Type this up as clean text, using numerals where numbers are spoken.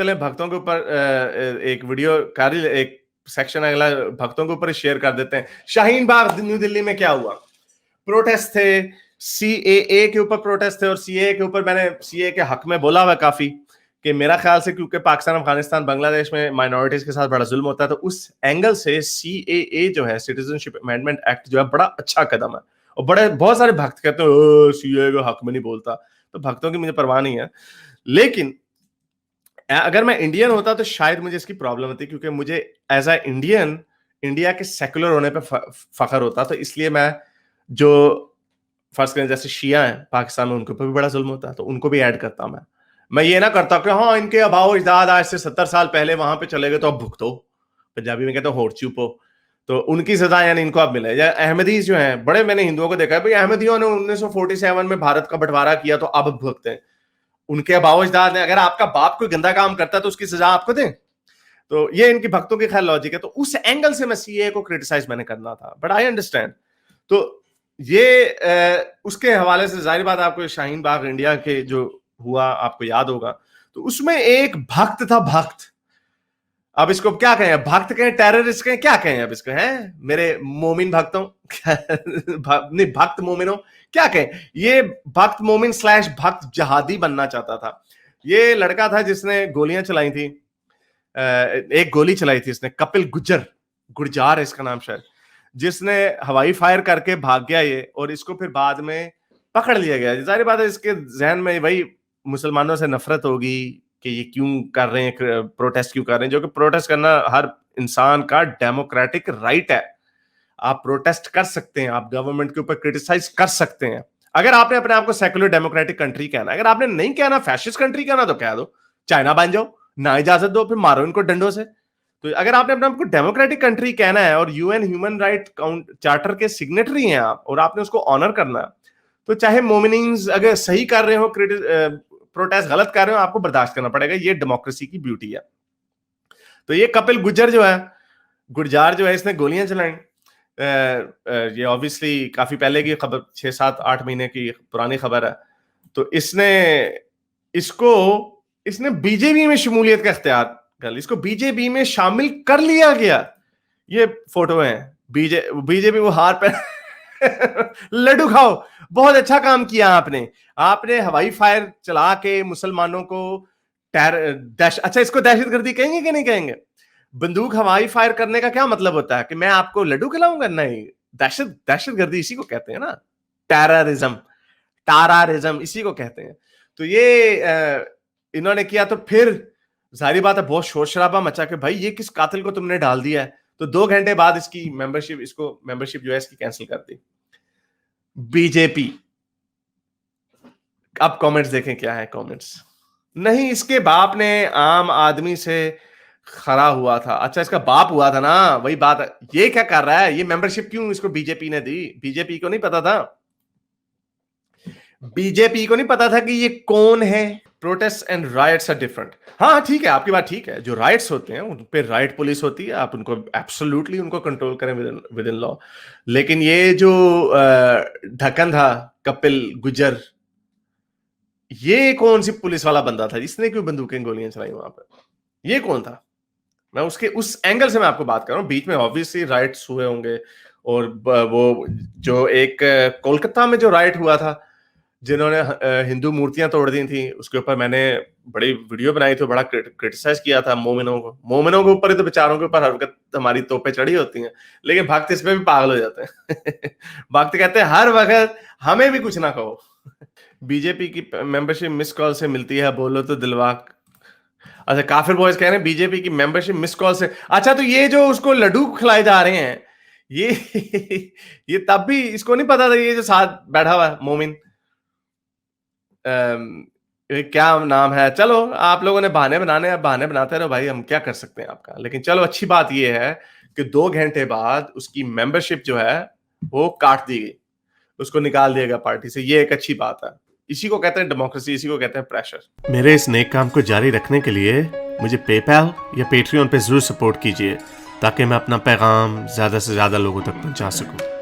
पहले भक्तों के ऊपर एक वीडियो एक सेक्शन अगला भक्तों के ऊपर शेयर कर देते हैं। शाहीन बाग न्यू दिल्ली में क्या हुआ? प्रोटेस्ट थे, सीएए के ऊपर प्रोटेस्ट थे, और सीएए के ऊपर मैंने सीएए के हक में बोला हुआ काफी कि मेरा ख्याल से क्योंकि पाकिस्तान, अफगानिस्तान, बांग्लादेश में माइनॉरिटीज के साथ बड़ा जुल्म होता है, तो उस एंगल से सीएए जो है, सिटीजनशिप अमेंडमेंट एक्ट जो है, बड़ा अच्छा कदम है। और बहुत सारे भक्त कहते हैं सीएए के हक में नहीं बोलता, तो भक्तों की मुझे परवाह नहीं है। लेकिन अगर मैं इंडियन होता तो शायद मुझे इसकी प्रॉब्लम होती, क्योंकि मुझे एज अ इंडियन इंडिया के सेकुलर होने पे फखर होता। तो इसलिए मैं, जो फर्ज करें जैसे शिया हैं पाकिस्तान में, उनके ऊपर भी बड़ा जुल्म होता है, तो उनको भी ऐड करता मैं ये ना करता कि हाँ इनके अबाओ इजदाद आज से 70 साल पहले वहां पे चले गए तो अब भुगतो, पंजाबी में कहते हैं होड़ चुपो, तो उनकी सजा यानी इनको अब मिले। या अहमदीज जो हैं, बड़े मैंने हिंदुओं को देखा है भाई, अहमदियों ने 1947 में भारत का बंटवारा किया तो अब भुगते हैं। उनके अबाओ इजदाद ने, अगर आपका बाप कोई गंदा काम करता है तो उसकी सजा आपको दें। तो ये इनकी भक्तों की खैर लॉजिक है। तो उस एंगल से मैं सीए को क्रिटिसाइज मैंने करना था, बट आई अंडरस्टैंड। तो ये उसके हवाले से जाहिर बात, आपको शाहीन बाग इंडिया के जो हुआ आपको याद होगा, तो उसमें एक भक्त था, भक्त, अब इसको क्या कहें, भक्त कहें, टेररिस्ट कहें, क्या कहें अब इसको, हैं मेरे मोमिन भक्तों नहीं भक्त मोमिनों, क्या कहें, ये भक्त मोमिन स्लैश भक्त जहादी बनना चाहता था। ये लड़का था जिसने गोलियां चलाई थी, एक गोली चलाई थी इसने, कपिल गुर्जार है इसका नाम शायद, जिसने हवाई फायर करके भाग गया ये, और इसको फिर बाद में पकड़ लिया गया। जाहिर बात है इसके जहन में वही मुसलमानों से नफरत होगी कि ये क्यों कर रहे हैं, प्रोटेस्ट क्यों कर रहे हैं, जो कि प्रोटेस्ट करना हर इंसान का डेमोक्रेटिक राइट है। आप प्रोटेस्ट कर सकते हैं, आप गवर्नमेंट के ऊपर क्रिटिसाइज कर सकते हैं, अगर आपने अपने आप को सेकुलर डेमोक्रेटिक कंट्री कहना। अगर आपने नहीं कहना, फैशिस्ट कंट्री कहना, तो कह दो चाइना बन जाओ, ना इजाजत दो, फिर मारो इनको डंडों से। तो अगर आपने अपने आप को डेमोक्रेटिक कंट्री कहना है और यूएन ह्यूमन राइट चार्टर के सिग्नेटरी हैं आप, और आपने उसको ऑनर करना है, तो चाहे मोमिनीज अगर सही कर रहे हो, प्रोटेस्ट गलत कर रहे हो, आपको बर्दाश्त करना पड़ेगा। ये डेमोक्रेसी की ब्यूटी है। तो ये कपिल गुर्जार जो है, इसने गोलियां चलाई। ये ऑब्वियसली काफी पहले की खबर, 6, 7, 8 महीने की पुरानी खबर है। तो इसने बीजेपी में शमूलियत का इख्तियार कर, इसको बीजेपी में शामिल कर लिया गया। ये फोटो है बीजेपी वो हार पे लड्डू खाओ, बहुत अच्छा काम किया आपने हवाई फायर चला के मुसलमानों को अच्छा, इसको दहशतगर्दी कहेंगे कि नहीं कहेंगे? बंदूक हवाई फायर करने का क्या मतलब होता है कि मैं आपको लड्डू खिलाऊंगा? नहीं, दहशतगर्दी इसी को कहते हैं ना, टेररिज्म इसी को कहते हैं। तो ये इन्होंने किया, तो फिर जाहिर बात है बहुत शोर शराबा मचा के भाई ये किस कातिल को तुमने डाल दिया है। तो 2 घंटे बाद इसकी मेंबरशिप जो है इसकी कैंसिल कर दी बीजेपी। अब कमेंट्स देखें क्या है कमेंट्स। नहीं, इसके बाप ने आम आदमी से खड़ा हुआ था। अच्छा, इसका बाप हुआ था ना, वही बात है। ये क्या कर रहा है, ये मेंबरशिप क्यों इसको बीजेपी ने दी? बीजेपी को नहीं पता था, बीजेपी को नहीं पता था कि ये कौन है। Protest and rights are different. हाँ ठीक है, आपकी बात ठीक है। जो राइट्स होते हैं उन पे राइट पुलिस होती है, आप उनको एब्सोल्युटली उनको कंट्रोल करें विद इन लॉ। लेकिन ये जो ढक्कन था कपिल गुर्जर, ये कौन सी पुलिस वाला बंदा था जिसने क्यों बंदूकें गोलियां चलाई वहां पर? ये कौन था? मैं उसके उस एंगल से मैं आपको बात कर रहा हूँ। बीच में ऑब्वियसली राइट्स हुए होंगे, और वो जो एक कोलकाता में जो राइट हुआ था, जिन्होंने हिंदू मूर्तियां तोड़ दी थी, उसके ऊपर मैंने बड़ी वीडियो बनाई थी, बड़ा क्रिटिसाइज किया था मोमिनों के ऊपर ही तो, बेचारों के ऊपर हर वक्त हमारी तोपें चढ़ी होती हैं, लेकिन भक्त इसमें भी पागल हो जाते हैं भक्त कहते हैं हर वक्त हमें भी कुछ ना कहो बीजेपी की मेंबरशिप मिस कॉल से मिलती है, बोलो तो दिलवा। अच्छा, काफिर बॉयज कह रहे हैं बीजेपी की मेंबरशिप मिस कॉल से। अच्छा, तो ये जो उसको लड्डू खिलाए जा रहे हैं, ये तब भी इसको नहीं पता था, ये जो साथ बैठा हुआ है मोमिन, क्या नाम है, चलो आप लोगों ने बहाने बनाते रहो भाई, हम क्या कर सकते हैं आपका। लेकिन चलो अच्छी बात ये है कि 2 घंटे बाद उसकी मेंबरशिप जो है वो काट दी गई, उसको निकाल दिया गया पार्टी से। ये एक अच्छी बात है। इसी को कहते हैं डेमोक्रेसी, इसी को कहते हैं प्रेशर। मेरे इस नेक काम को जारी रखने के लिए मुझे पेपैल या पेट्रियन पे जरूर सपोर्ट कीजिए, ताकि मैं अपना पैगाम ज्यादा से ज्यादा लोगों तक पहुंचा सकूं।